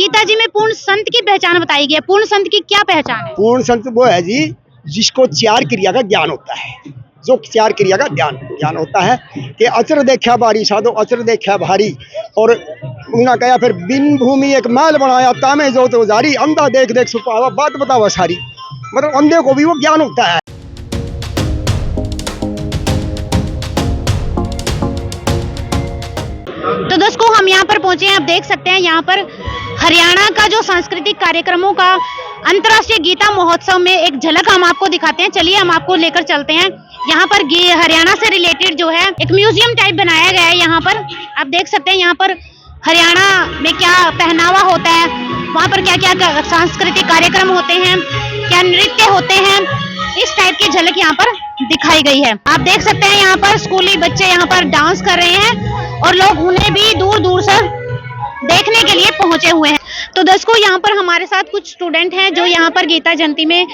गीता जी में पूर्ण संत की पहचान बताई गई है। पूर्ण संत की क्या पहचान है? पूर्ण संत वो है जी जिसको चार क्रिया का ज्ञान होता है, जो चार क्रिया का ज्ञान होता है कि अचर देखा बारी साधो अचर देखा भारी, और उन्होंने कहा फिर बिन भूमि एक महल बनाया तामे जो तो जारी, अंधा देख देख छुपावा बात बतावा सारी, मतलब अंधे को भी वो ज्ञान होता है। तो दोस्तों हम यहाँ पर पहुंचे हैं, आप देख सकते हैं यहाँ पर हरियाणा का जो सांस्कृतिक कार्यक्रमों का अंतर्राष्ट्रीय गीता महोत्सव में एक झलक हम आपको दिखाते हैं। चलिए हम आपको लेकर चलते हैं। यहाँ पर हरियाणा से रिलेटेड जो है एक म्यूजियम टाइप बनाया गया है। यहाँ पर आप देख सकते हैं यहाँ पर हरियाणा में क्या पहनावा होता है, वहाँ पर क्या क्या सांस्कृतिक कार्यक्रम होते हैं, क्या नृत्य होते हैं, इस टाइप की झलक यहाँ पर दिखाई गई है। आप देख सकते हैं यहाँ पर स्कूली बच्चे यहाँ पर डांस कर रहे हैं और लोग उन्हें भी दूर दूर से देखने के लिए पहुंचे हुए हैं। तो दोस्तों यहाँ पर हमारे साथ कुछ स्टूडेंट हैं जो यहाँ पर गीता जयंती में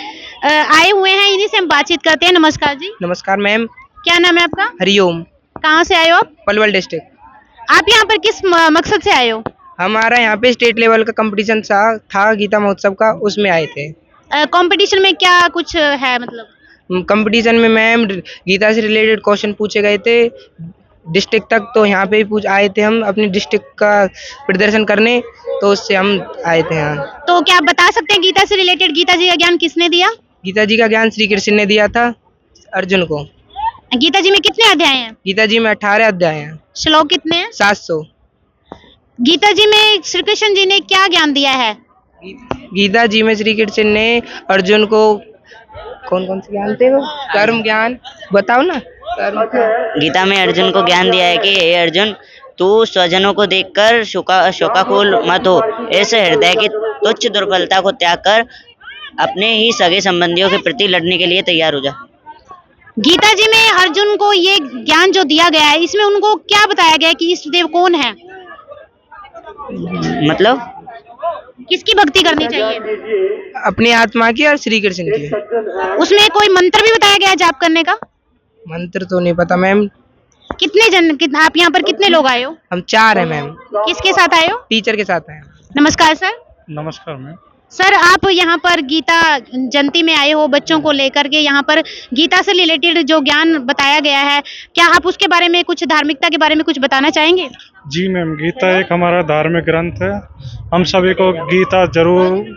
आए हुए हैं, इन्हीं से हम बातचीत करते हैं। नमस्कार जी। नमस्कार मैम। क्या नाम है आपका? हरिओम। कहाँ से आए हो आप? पलवल डिस्ट्रिक्ट। आप यहाँ पर किस मकसद से आए हो? हमारा यहाँ पे स्टेट लेवल का कंपटीशन था गीता महोत्सव का, उसमें आए थे। कंपटीशन में क्या कुछ है मतलब? कंपटीशन में मैम गीता से रिलेटेड क्वेश्चन पूछे गए थे डिस्ट्रिक्ट तक, तो यहाँ पे भी आए थे हम अपने डिस्ट्रिक्ट का प्रदर्शन करने, तो उससे हम आए थे यहाँ। तो क्या आप बता सकते हैं गीता से रिलेटेड गीता जी का ज्ञान किसने दिया? गीता जी का ज्ञान श्री कृष्ण ने दिया था अर्जुन को। गीता जी में कितने अध्याय हैं? गीता जी में 18 अध्याय हैं। श्लोक कितने हैं? 700। गीता जी में श्री कृष्ण जी ने क्या ज्ञान दिया है? गीता जी में श्री कृष्ण ने अर्जुन को कौन कौन से ज्ञान थे वो? कर्म ज्ञान बताओ ना। गीता में अर्जुन को ज्ञान दिया है कि हे अर्जुन, तू स्वजनों को देखकर शोकाकुल मत हो, ऐसे हृदय की तुच्छ दुर्बलता को त्याग कर अपने ही सगे संबंधियों के प्रति लड़ने के लिए तैयार हो जा। गीता जी में अर्जुन को ये ज्ञान जो दिया गया है, इसमें उनको क्या बताया गया है कि इष्ट देव कौन है? मतलब किसकी भक्ति करनी चाहिए? अपनी आत्मा की और श्री कृष्ण की। उसमें कोई मंत्र भी बताया गया है जाप करने का? मंत्र तो नहीं पता मैम। आप यहाँ पर कितने लोग आए हो? हम 4 हैं मैम। किसके साथ आए हो? टीचर के साथ आए। नमस्कार सर। नमस्कार मैम। सर आप यहाँ पर गीता जयंती में आए हो बच्चों को लेकर के, यहाँ पर गीता से रिलेटेड जो ज्ञान बताया गया है, क्या आप उसके बारे में कुछ धार्मिकता के बारे में कुछ बताना चाहेंगे? जी मैम, गीता एक हमारा धार्मिक ग्रंथ है। हम सभी को गीता जरूर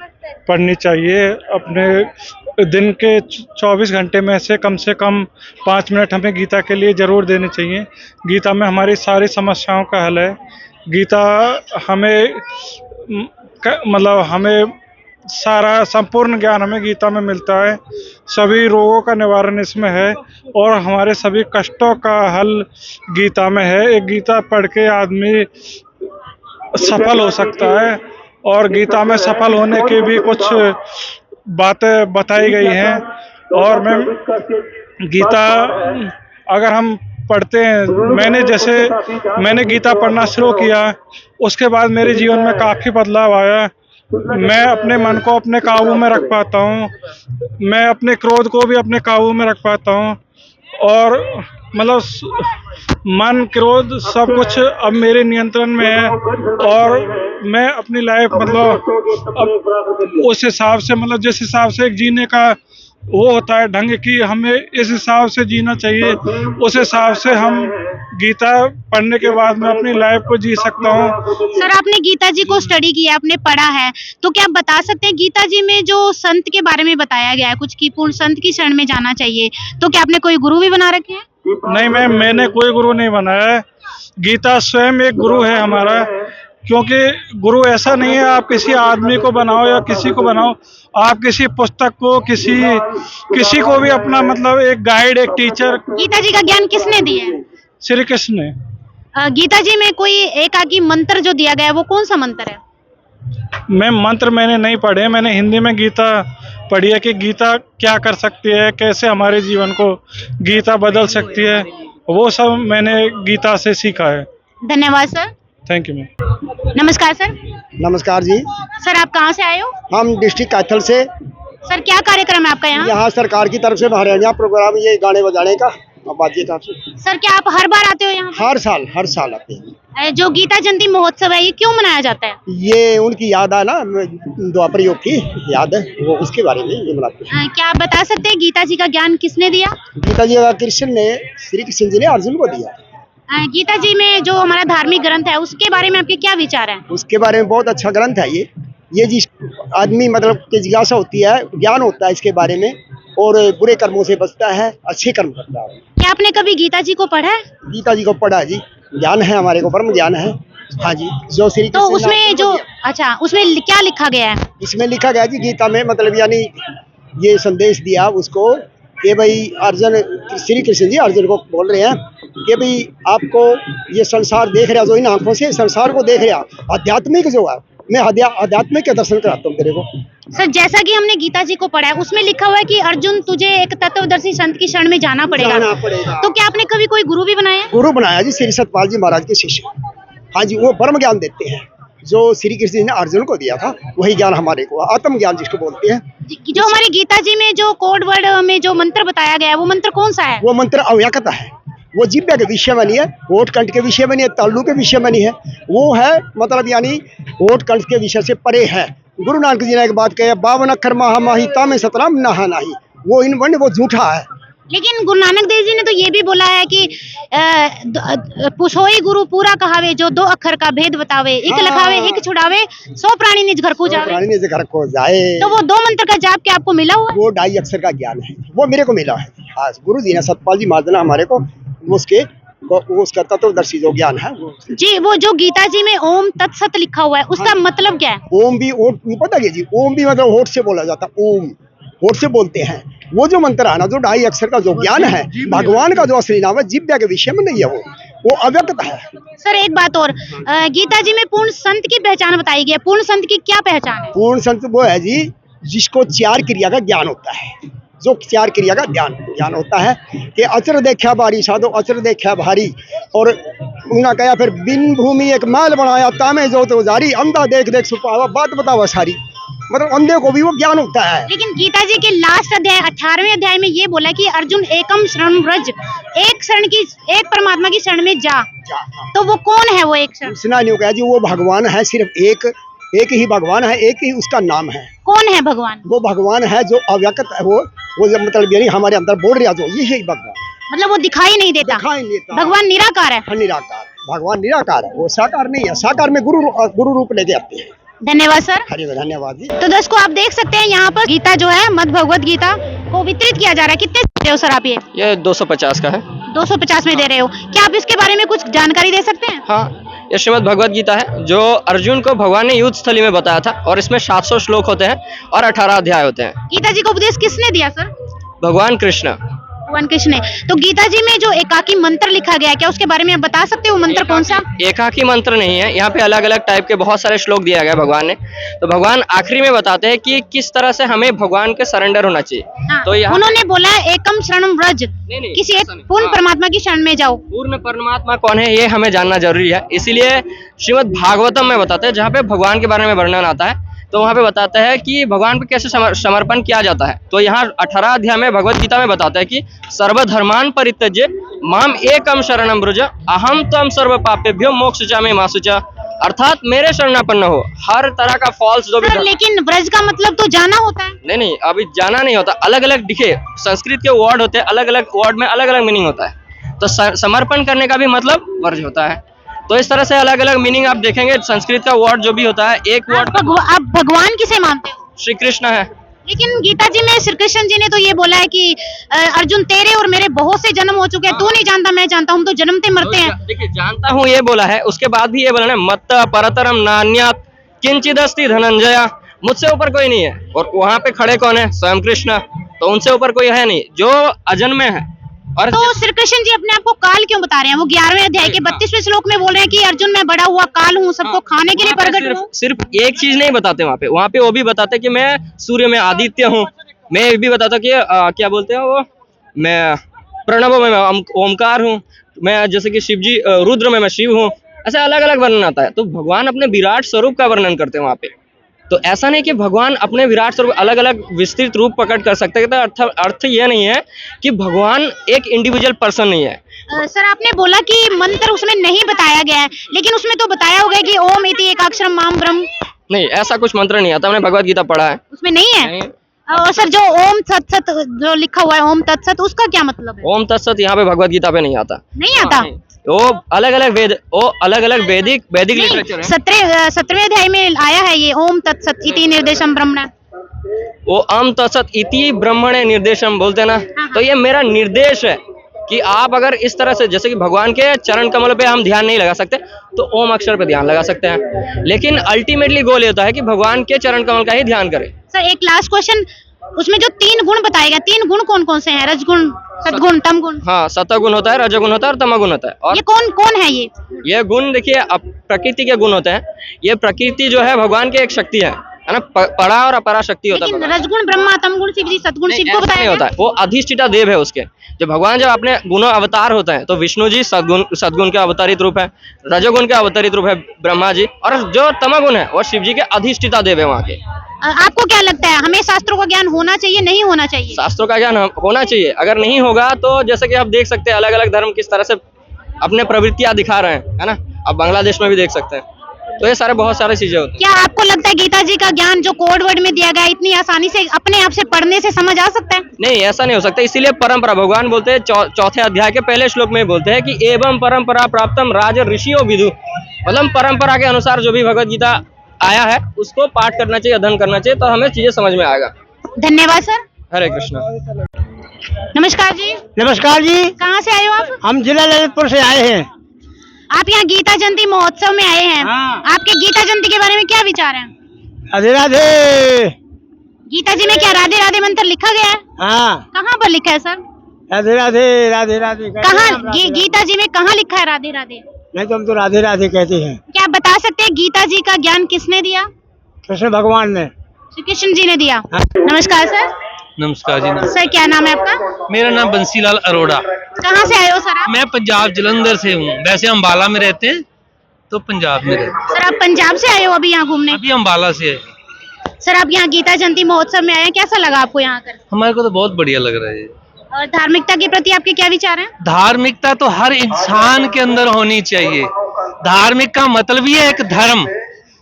पढ़नी चाहिए। अपने दिन के 24 घंटे में से कम 5 मिनट हमें गीता के लिए ज़रूर देने चाहिए। गीता में हमारी सारी समस्याओं का हल है। गीता हमें मतलब हमें सारा संपूर्ण ज्ञान हमें गीता में मिलता है। सभी रोगों का निवारण इसमें है और हमारे सभी कष्टों का हल गीता में है। एक गीता पढ़ के आदमी सफल हो सकता है और गीता में सफल होने की भी कुछ बातें बताई गई हैं। और मैम गीता अगर हम पढ़ते हैं, मैंने गीता पढ़ना शुरू किया, उसके बाद मेरे जीवन में काफ़ी बदलाव आया। मैं अपने मन को अपने काबू में रख पाता हूँ, मैं अपने क्रोध को भी अपने काबू में रख पाता हूँ और मतलब मन क्रोध सब कुछ अब मेरे नियंत्रण में है और मैं अपनी लाइफ मतलब अब उस हिसाब से मतलब जिस हिसाब से एक जीने का वो होता है ढंग की, हमें इस हिसाब से जीना चाहिए। उस हिसाब से हम गीता पढ़ने के बाद मैं अपनी लाइफ को जी सकता हूँ। सर आपने गीता जी को स्टडी किया, आपने पढ़ा है, तो क्या आप बता सकते हैं गीता जी में जो संत के बारे में बताया गया है कुछ कि पूर्ण संत की शरण में जाना चाहिए, तो क्या आपने कोई गुरु भी बना रखे हैं? नहीं मैम, मैंने कोई गुरु नहीं बनाया है। गीता स्वयं एक गुरु है हमारा, क्योंकि गुरु ऐसा नहीं है आप किसी आदमी को बनाओ या किसी को बनाओ, आप किसी पुस्तक को किसी को भी अपना मतलब एक गाइड, एक टीचर। गीता जी का ज्ञान किसने दिया है? श्री कृष्ण ने। गीता जी में कोई एकाकी मंत्र जो दिया गया है वो कौन सा मंत्र है? मैम मंत्र मैंने नहीं पढ़े, मैंने हिंदी में गीता पढ़ी है कि गीता क्या कर सकती है, कैसे हमारे जीवन को गीता बदल सकती है, वो सब मैंने गीता से सीखा है। धन्यवाद सर। Thank you ma'am. नमस्कार सर। नमस्कार जी। सर आप कहाँ से आए हो? हम डिस्ट्रिक्ट कैथल से। सर क्या कार्यक्रम है आपका यहाँ? यहाँ सरकार की तरफ से हरियाणा प्रोग्राम ये गाने बजाने का, बाजी का। सर क्या आप हर बार आते हो यहाँ? हर साल आते हैं। जो गीता जयंती महोत्सव है ये क्यों मनाया जाता है? ये उनकी याद है ना, द्वापर युग की याद है, वो उसके बारे में ये मनाते हैं। क्या आप बता सकते हैं गीता जी का ज्ञान किसने दिया? गीता जी का श्री कृष्ण जी ने अर्जुन को दिया। गीता जी में जो हमारा धार्मिक ग्रंथ है उसके बारे में आपके क्या विचार हैं? उसके बारे में बहुत अच्छा ग्रंथ है ये जिस आदमी मतलब की जिज्ञासा होती है, ज्ञान होता है इसके बारे में, और बुरे कर्मों से बचता है, अच्छे कर्म करता है। क्या आपने कभी गीता जी को पढ़ा है? गीता जी को पढ़ा जी, ज्ञान है हमारे को, ब्रह्म ज्ञान है। हाँ जी, जो श्री तो कृष्ण उसमें जो अच्छा उसमें क्या लिखा गया है? इसमें लिखा गया जी गीता में, मतलब यानी ये संदेश दिया उसको कि भाई अर्जुन, श्री कृष्ण जी अर्जुन को बोल रहे हैं कि भाई आपको ये संसार देख रहा जो इन आंखों से संसार को देख रहा, आध्यात्मिक जो है, मैं आध्यात्मिक के दर्शन कराता हूँ तेरे को। सर जैसा कि हमने गीता जी को पढ़ा है उसमें लिखा हुआ है कि अर्जुन तुझे एक तत्वदर्शी संत की शरण में जाना पड़ेगा। तो क्या आपने कभी कोई गुरु भी बनाया है? गुरु बनाया जी, श्री सतपाल जी महाराज के शिष्य। हाँ जी, वो ब्रह्म ज्ञान देते हैं जो श्री कृष्ण जी ने अर्जुन को दिया था, वही ज्ञान हमारे को, आत्म ज्ञान जिसको बोलते हैं। जो हमारी गीता जी में जो कोड वर्ड में जो मंत्र बताया गया है वो मंत्र कौन सा है? वो मंत्र अव्यक्त है, वो जिब्या के विषय में नहीं है, होठ कंठ के विषय में नहीं है, तालू के विषय में नहीं है, वो है मतलब यानी होठ कंठ के विषय से परे है। गुरु नानक जी ने एक बात कही, 52 अक्षर महामाही तामे सतराम नहा नाही, वो इन वर्ण वो झूठा है। लेकिन गुरु नानक देव जी ने तो ये भी बोला है कि पुछोई गुरु पूरा कहावे, जो 2 अक्षर का भेद बतावे, एक लखावे एक छुड़ावे, 100 प्राणी निज घर को जावे। प्राणी निज घर को जाए। तो वो 2 मंत्र का जाप क्या आपको मिला हुआ? वो 2.5 अक्षर का ज्ञान है, वो मेरे को मिला है। हाँ, गुरु जी ने सतपाल जी महाराज ने हमारे को उसका तत्वदर्शी जो ज्ञान है वो जी। वो जो गीता जी में ओम तत्सत लिखा हुआ है उसका मतलब क्या है? ओम भी पता है जी, ओम भी मतलब होठ से बोला जाता है, ओम होठ से बोलते हैं। वो जो मंत्र है ना, जो 2.5 अक्षर का जो ज्ञान है, भगवान का जो असली नाम है, जिब्या के विषय में नहीं है, वो अव्यक्त है। सर एक बात और, गीता जी में पूर्ण संत की पहचान बताई गई है, पूर्ण संत की क्या पहचान है? पूर्ण संत वो है जी जिसको 4 क्रिया का ज्ञान होता है, जो 4 क्रिया का ज्ञान होता है कि अचर देखा बारी साधो अचर देखा भारी, और उन्होंने कहा फिर बिन भूमि एक महल बनाया तामे जो तो जारी, अंधा देख देख छुपावा बात बतावा सारी, मतलब अंधे को भी वो ज्ञान होता है। लेकिन गीता जी के लास्ट अध्याय 18वें अध्याय में ये बोला कि अर्जुन एकम शरण व्रज, एक परमात्मा की शरण में जा। तो वो कौन है वो एक शरण? सुना नहीं कहा जी, वो भगवान है, सिर्फ एक ही भगवान है, एक ही उसका नाम है। कौन है भगवान? वो भगवान है जो अव्यक्त है, वो जब मतलब यानी हमारे अंदर बोल रहा जो यही भगवान, मतलब वो दिखाई नहीं देता, भगवान निराकार है। निराकार, भगवान निराकार है, वो साकार नहीं है। साकार में गुरु रूप लेके आते हैं। धन्यवाद सर। हरि धन्यवाद जी। तो दर्शकों आप देख सकते हैं यहाँ पर गीता जो है मद भगवत गीता को वितरित किया जा रहा है। कितने दे रहे हो सर आप? ये 250 का है। 250 में दे रहे हो। क्या आप इसके बारे में कुछ जानकारी दे सकते हैं? हाँ, ये श्रीमद् भगवत गीता है जो अर्जुन को भगवान ने युद्ध स्थली में बताया था, और इसमें 700 श्लोक होते हैं और 18 अध्याय होते हैं। गीता जी को उपदेश किसने दिया सर? भगवान कृष्ण। भगवान कृष्ण ने। तो गीता जी में जो एकाकी मंत्र लिखा गया है, क्या उसके बारे में आप बता सकते हो? वो मंत्र कौन सा? एकाकी मंत्र नहीं है, यहाँ पे अलग अलग टाइप के बहुत सारे श्लोक दिया गया भगवान ने। तो भगवान आखिरी में बताते हैं कि किस तरह से हमें भगवान के सरेंडर होना चाहिए। हाँ, तो यहाँ उन्होंने बोला एकम शरणम व्रज, किसी एक पूर्ण परमात्मा की शरण में जाओ। पूर्ण परमात्मा कौन है ये हमें जानना जरूरी है, इसीलिए श्रीमद् भागवतम में बताते हैं, जहाँ पे भगवान के बारे में वर्णन आता है, तो वहाँ पे बताता है कि भगवान पे कैसे समर्पण किया जाता है। तो यहाँ 18 अध्याय में भगवत गीता में बताता है कि सर्वधर्मान परित्यज्य माम एकम शरणम व्रज अहम त्वं सर्व पापेभ्यो मोक्षयामि मा शुचा, अर्थात मेरे शरणापन्न हो। हर तरह का फॉल्स जो भी। लेकिन व्रज का मतलब तो जाना होता है। नहीं, अभी जाना नहीं होता, अलग अलग दिखे, संस्कृत के वर्ड होते हैं, अलग अलग वर्ड में अलग अलग मीनिंग होता है। तो समर्पण करने का भी मतलब व्रज होता है। तो इस तरह से अलग अलग मीनिंग आप देखेंगे। संस्कृत का वर्ड जो भी होता है, एक वर्ड। आप भगवान किसे मानते हो? श्री कृष्ण है। लेकिन गीता जी में श्री कृष्ण जी ने तो ये बोला है कि अर्जुन तेरे और मेरे बहुत से जन्म हो चुके हैं, तू नहीं जानता मैं जानता हूँ, हम तो जन्मते मरते हैं। देखिए, जानता हूँ ये बोला है, उसके बाद भी ये बोला है मत्त परतरम नान्यात किंचिदस्ति धनंजय, मुझसे ऊपर कोई नहीं है। और वहाँ पे खड़े कौन है? स्वयं कृष्ण। तो उनसे ऊपर कोई है नहीं जो अजन्मे है। और तो श्री कृष्ण जी अपने आप को काल क्यों बता रहे हैं? वो 11वें अध्याय के 32वें श्लोक में बोल रहे हैं कि अर्जुन मैं बड़ा हुआ काल हूँ, सबको खाने के लिए प्रकट हूँ। सिर्फ एक चीज नहीं बताते वहाँ पे वो भी बताते कि मैं सूर्य में आदित्य हूँ। मैं भी बताता कि क्या बोलते हैं वो, मैं प्रणव में मैं ओमकार हूँ, मैं जैसे कि शिव जी रुद्र में मैं शिव हूँ। ऐसा अलग अलग वर्णन आता है। तो भगवान अपने विराट स्वरूप का वर्णन करते हैं वहाँ पे। तो ऐसा नहीं कि भगवान अपने विराट स्वरूप अलग अलग विस्तृत रूप पकड़ कर सकते हैं। तो अर्थ ये नहीं है कि भगवान एक इंडिविजुअल पर्सन नहीं है। सर आपने बोला कि मंत्र उसमें नहीं बताया गया है, लेकिन उसमें तो बताया होगा कि ओम इति एकाक्षरम माम ब्रह्म। नहीं, ऐसा कुछ मंत्र नहीं आता, हमने भगवत गीता पढ़ा है। उसमें नहीं है। नहीं। और सर जो ओम तत्सत जो लिखा हुआ है ओम तत्सत, उसका क्या मतलब है? ओम तत्सत यहाँ पे भगवत गीता पे नहीं आता। नहीं आता। वो अलग अलग वैदिक लिटरेचर है। 17वें अध्याय में आया है ये ओम तत्सत इति निर्देशम ब्रह्मण। वो ओम तत्सत इति ब्रह्मणे निर्देशम बोलते हैं ना, तो ये मेरा निर्देश है कि आप अगर इस तरह से, जैसे कि भगवान के चरण कमल पे हम ध्यान नहीं लगा सकते तो ओम अक्षर पे ध्यान लगा सकते हैं, लेकिन अल्टीमेटली गोल ये होता है कि भगवान के चरण कमल का ही ध्यान करें। सर एक लास्ट क्वेश्चन, उसमें जो 3 गुण बताए गए, 3 गुण कौन कौन से हैं? रजगुण, सद्गुण, तमगुण। हाँ, सतगुण होता है, रजगुण होता है और तमगुण होता है। और ये कौन कौन है ये गुण देखिए, प्रकृति के गुण होते हैं। ये प्रकृति जो है भगवान की एक शक्ति है ना, परा और अपरा शक्ति होता है। लेकिन रजगुण ब्रह्मा, तमगुण शिव जी, सद्गुण शिव को ऐसा बताया नहीं गया। होता है, वो अधिष्ठिता देव है उसके। जब भगवान जब अपने गुणों अवतार होते हैं तो विष्णु जी सद्गुण के अवतारित रूप है, रजोगुण के अवतारित रूप है ब्रह्मा जी, और जो तमगुण है वो शिव जी के अधिष्ठिता देव है वहाँ के। आपको क्या लगता है हमें शास्त्रों का ज्ञान होना चाहिए, नहीं होना चाहिए? शास्त्रों का ज्ञान होना चाहिए। अगर नहीं होगा तो जैसे कि आप देख सकते हैं अलग अलग धर्म किस तरह से अपने प्रवृत्तियां दिखा रहे हैं, है ना। अब बांग्लादेश में भी देख सकते हैं, तो ये सारे बहुत सारी चीजें होती हैं। क्या आपको लगता है गीता जी का ज्ञान जो कोड वर्ड में दिया गया है इतनी आसानी से अपने आप से पढ़ने से समझ आ सकता है? नहीं, ऐसा नहीं हो सकता। इसीलिए परंपरा, भगवान बोलते हैं चौथे अध्याय के पहले श्लोक में बोलते हैं कि एवं परंपरा प्राप्तम राज ऋषियों विदु, मतलब परंपरा के अनुसार जो भी भगवत गीता आया है उसको पाठ करना चाहिए, अध्ययन करना चाहिए, तो हमें चीजें समझ में आएगा। धन्यवाद सर। हरे कृष्णा। नमस्कार जी। नमस्कार जी, कहाँ से आए हो आप? हम जिला ललितपुर से आए हैं। आप यहाँ गीता जयंती महोत्सव में आए हैं। हाँ। आपके गीता जयंती के बारे में क्या विचार है? राधे राधे। गीता जी में क्या राधे राधे मंत्र लिखा गया है? हाँ, कहाँ पर लिखा है सर? राधे राधे राधे राधे। कहाँ गीता जी में कहाँ लिखा है राधे राधे? नहीं तो हम तो राधे राधे कहते हैं। क्या आप बता सकते हैं गीता जी का ज्ञान किसने दिया? कृष्ण भगवान ने। श्री कृष्ण जी ने दिया। नमस्कार सर। नमस्कार जी। सर क्या नाम है आपका? मेरा नाम बंसीलाल अरोड़ा। कहाँ से आए हो सर आप? मैं पंजाब जलंधर से हूँ, वैसे अम्बाला में रहते हैं तो पंजाब में रहते हैं। सर आप पंजाब से आए हो अभी यहाँ घूमने? अभी अम्बाला से है। सर आप यहाँ गीता जयंती महोत्सव में आए हैं, कैसा लगा आपको यहाँ कर? हमारे को तो बहुत बढ़िया लग रहा है। और धार्मिकता के प्रति आपके क्या विचार हैं? धार्मिकता तो हर इंसान के अंदर होनी चाहिए। धार्मिक का मतलब ही है एक धर्म।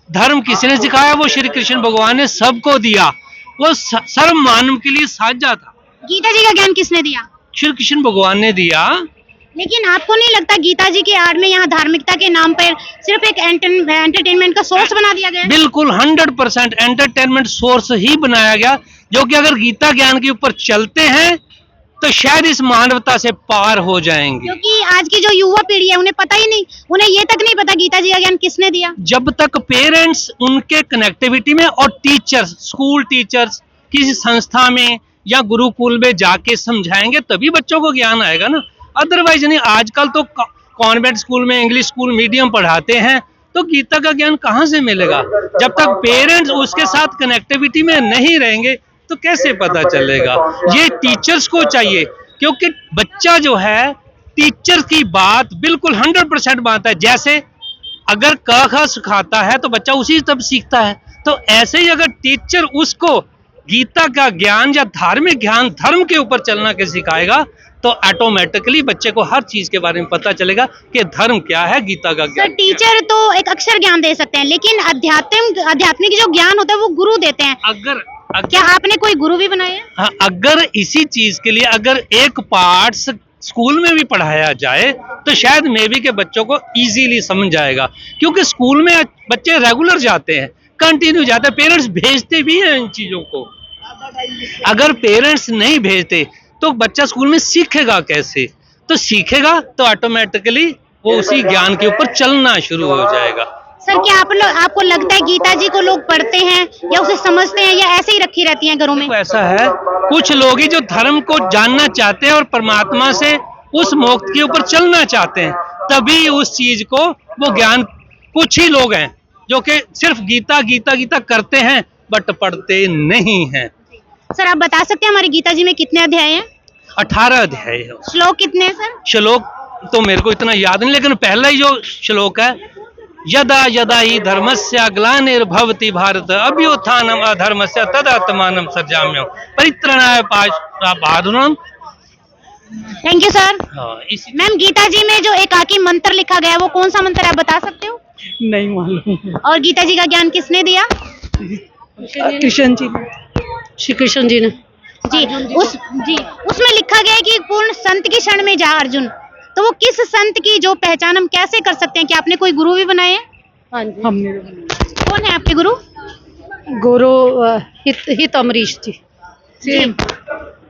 धर्म किसने सिखाया? वो श्री कृष्ण भगवान ने सबको दिया, वो सर्व मानव के लिए साझा था। गीता जी का ज्ञान किसने दिया? श्री कृष्ण भगवान ने दिया। लेकिन आपको नहीं लगता गीता जी के आड़ में यहाँ धार्मिकता के नाम पर सिर्फ एक एंटरटेनमेंट का सोर्स बना दिया गया है? बिल्कुल 100% एंटरटेनमेंट सोर्स ही बनाया गया, जो कि अगर गीता ज्ञान के ऊपर चलते हैं तो शायद इस मानवता से पार हो जाएंगे। क्योंकि आज की जो युवा पीढ़ी है उन्हें पता ही नहीं, उन्हें ये तक नहीं पता गीता जी का ज्ञान किसने दिया। जब तक पेरेंट्स उनके कनेक्टिविटी में और टीचर्स, स्कूल टीचर्स किसी संस्था में या गुरुकुल में जाके समझाएंगे तभी बच्चों को ज्ञान आएगा ना। अदरवाइज नहीं। आजकल तो कॉन्वेंट स्कूल में इंग्लिश स्कूल मीडियम पढ़ाते हैं, तो गीता का ज्ञान कहाँ से मिलेगा? जब तक पेरेंट्स उसके साथ कनेक्टिविटी में नहीं रहेंगे तो कैसे पता चलेगा? ये टीचर्स को चाहिए, क्योंकि बच्चा जो है टीचर की बात बिल्कुल 100% मानता है। जैसे अगर क ख सिखाता है तो बच्चा उसी तब सीखता है, तो ऐसे ही अगर टीचर उसको गीता का ज्ञान या धार्मिक ज्ञान, धर्म के ऊपर चलना के सिखाएगा तो ऑटोमेटिकली बच्चे को हर चीज के बारे में पता चलेगा कि धर्म क्या है, गीता का ज्ञान। सर टीचर तो एक अक्षर ज्ञान दे सकते हैं, लेकिन आध्यात्मिक जो ज्ञान होता है वो गुरु देते हैं। अगर क्या आपने कोई गुरु भी बनाए हैं? हाँ, अगर इसी चीज के लिए अगर एक पार्ट स्कूल में भी पढ़ाया जाए तो शायद मे बी के बच्चों को इजीली समझ जाएगा, क्योंकि स्कूल में बच्चे रेगुलर जाते हैं, कंटिन्यू जाते हैं, पेरेंट्स भेजते भी हैं इन चीजों को। अगर पेरेंट्स नहीं भेजते तो बच्चा स्कूल में सीखेगा कैसे? तो सीखेगा तो ऑटोमेटिकली वो उसी ज्ञान के ऊपर चलना शुरू हो जाएगा। सर क्या आपको लगता है गीता जी को लोग पढ़ते हैं या उसे समझते हैं या ऐसे ही रखी रहती हैं घरों में? तो ऐसा है, कुछ लोग ही जो धर्म को जानना चाहते हैं और परमात्मा से उस मोक्ष के ऊपर चलना चाहते हैं, तभी उस चीज को वो ज्ञान, कुछ ही लोग हैं जो कि सिर्फ गीता गीता गीता करते हैं बट पढ़ते नहीं हैं। सर आप बता सकते हैं हमारी गीता जी में कितने अध्याय हैं? 18 अध्याय है। श्लोक कितने हैं सर? श्लोक तो मेरे को इतना याद नहीं, लेकिन पहला ही जो श्लोक है, यदा यदा ही धर्मस्य ग्लानिर्भवति भारत अभ्युत्थानम अधर्मस्य तदात्मानं सृजाम्यहम् परित्राणाय साधूनां थैंक यू सर। हाँ, इसी मैम गीता जी में जो एकाकी मंत्र लिखा गया है वो कौन सा मंत्र है, आप बता सकते हो? नहीं मालूम। और गीता जी का ज्ञान किसने दिया? कृष्ण जी, श्री कृष्ण जी ने। जी उसमें लिखा गया है कि पूर्ण संत की शरण में जा अर्जुन। तो वो किस संत की जो पहचान हम कैसे कर सकते हैं? कि आपने कोई गुरु भी बनाए हैं? हाँ जी, हमने कौन है आपके गुरु? गुरु हित अमरीश जी।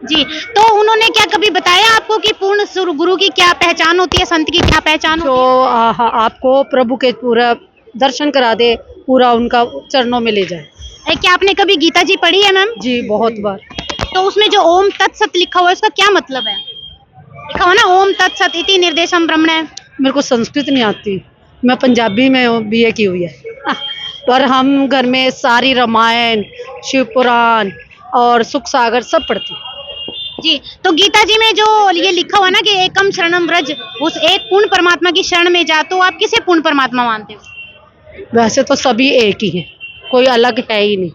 जी तो उन्होंने क्या कभी बताया आपको कि पूर्ण गुरु की क्या पहचान होती है, संत की क्या पहचान जो होती आपको प्रभु के पूरा दर्शन करा दे, पूरा उनका चरणों में ले जाए। है? क्या आपने कभी गीता जी पढ़ी है मैम? जी बहुत बार। तो उसमें जो ओम तत्सत लिखा हुआ है उसका क्या मतलब है? लिखा हुआ ना ओम तत्सत इति निर्देशम ब्रह्मणे। मेरे को संस्कृत नहीं आती, मैं पंजाबी में बीए की हुई है पर हम घर में सारी रामायण, शिव पुराण और सुख सागर सब पढ़ती हैं। जी तो गीता जी में जो ये लिखा हुआ ना कि एकम शरणम व्रज, उस एक पूर्ण परमात्मा की शरण में जा, तो आप किसे पूर्ण परमात्मा मानते हो? वैसे तो सभी एक ही हैं, कोई अलग है ही नहीं।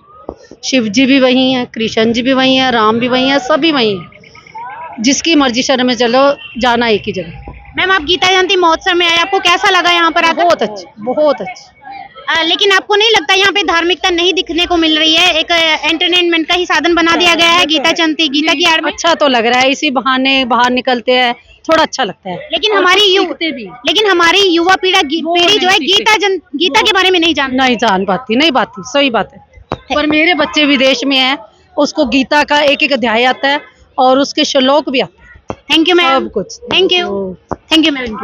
शिव जी भी वही हैं, कृष्ण जी भी वही हैं, राम भी वही हैं, सभी वही हैं। जिसकी मर्जी शरण में चलो, जाना एक ही जगह। मैम आप गीता जयंती महोत्सव में आए, आपको कैसा लगा यहाँ पर आकर? बहुत अच्छी, बहुत अच्छी। लेकिन आपको नहीं लगता यहाँ पे धार्मिकता नहीं दिखने को मिल रही है? एक एंटरटेनमेंट का ही साधन बना दिया गया है गीता जयंती, गीता की आड़ में। अच्छा तो लग रहा है, इसी बहाने बाहर निकलते हैं, थोड़ा अच्छा लगता है। लेकिन हमारी युवा पीढ़ी जो है गीता के बारे में नहीं जानती। नहीं जान पाती, नहीं पाती, सही बात है। पर मेरे बच्चे विदेश में हैं, उसको गीता का एक एक अध्याय आता है और उसके श्लोक भी आते हैं। Thank you ma'am. सब कुछ। Thank you ma'am.